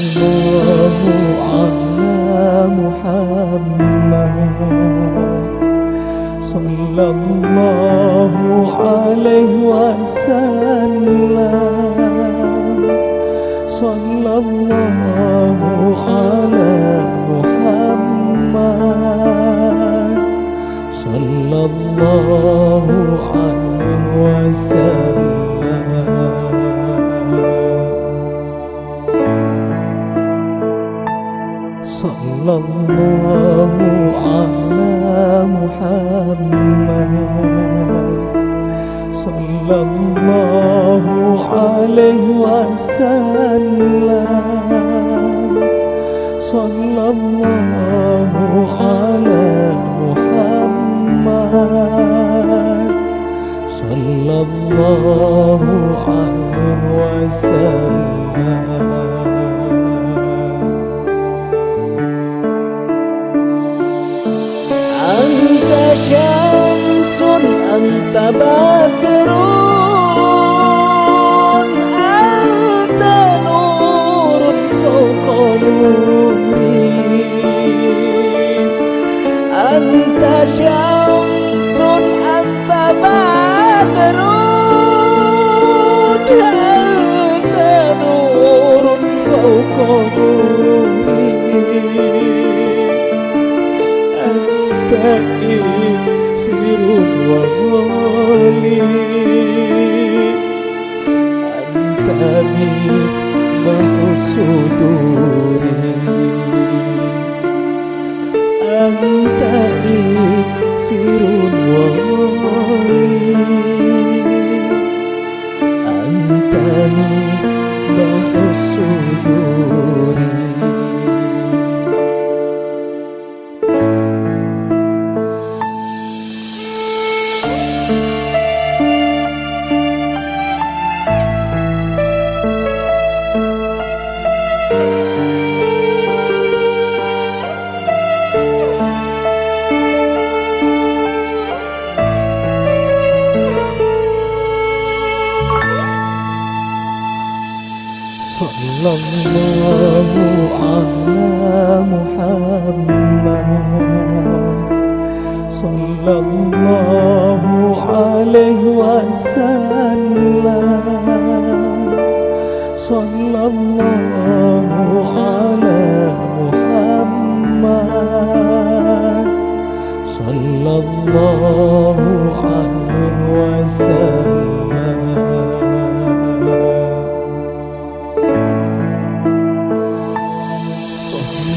Sallallahu ala Muhammad, sallallahu alaihi wasallam, sallallahu ala Muhammad, sallallahu alaihi wasallam. Sallallahu ala Muhammad, sallallahu alaihi wasallam, sallallahu ala Muhammad, sallallahu alaihi wasallam. Anta syamsun, anta badrun, anta nurun fawqa nuri. Anta syamsun, anta badrun, anta nurun fawqa nuri. Sirun wa ghali, anta misbahu suduri, anta sirun wa ghali, anta misbahu suduri. Sallallahu ala Muhammad, sallallahu alaihi wasallam, sallallahu ala Muhammad, sallallahu alaihi wasallam.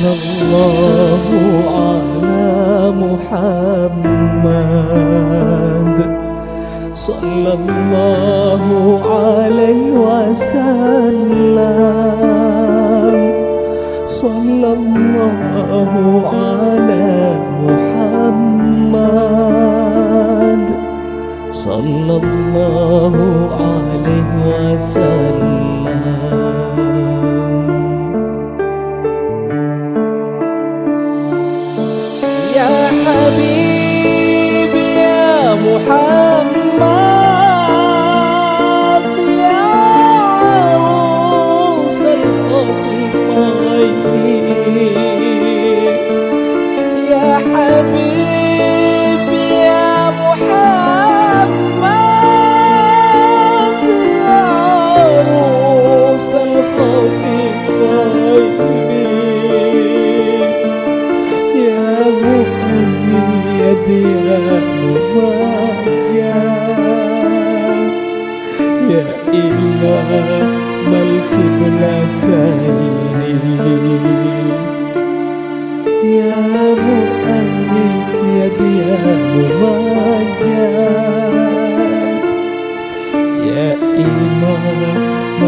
Sallallahu ala Muhammad, sallallahu alaihi wasallam, sallallahu ala Muhammad, sallallahu alaihi wasallam. Ya Habibi ya Muhammad, ya Arusal Khafiqain, ya Habibi ya Muhammad, ya Arusal Khafiqain, ya Mubarak, ya Imam al-Qiblataini, ya Muayyid, ya Mumajjad, ya Imam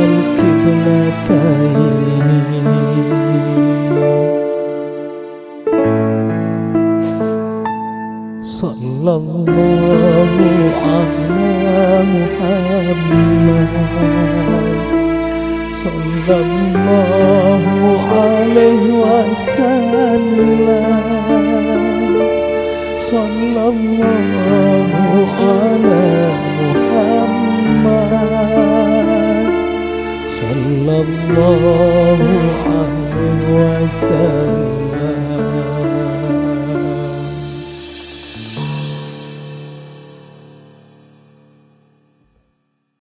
al-Qiblataini. Sallallahu ala Muhammad, sallallahu alaihi wasallam, sallallahu ala Muhammad, sallallahu الله عليه وسلم.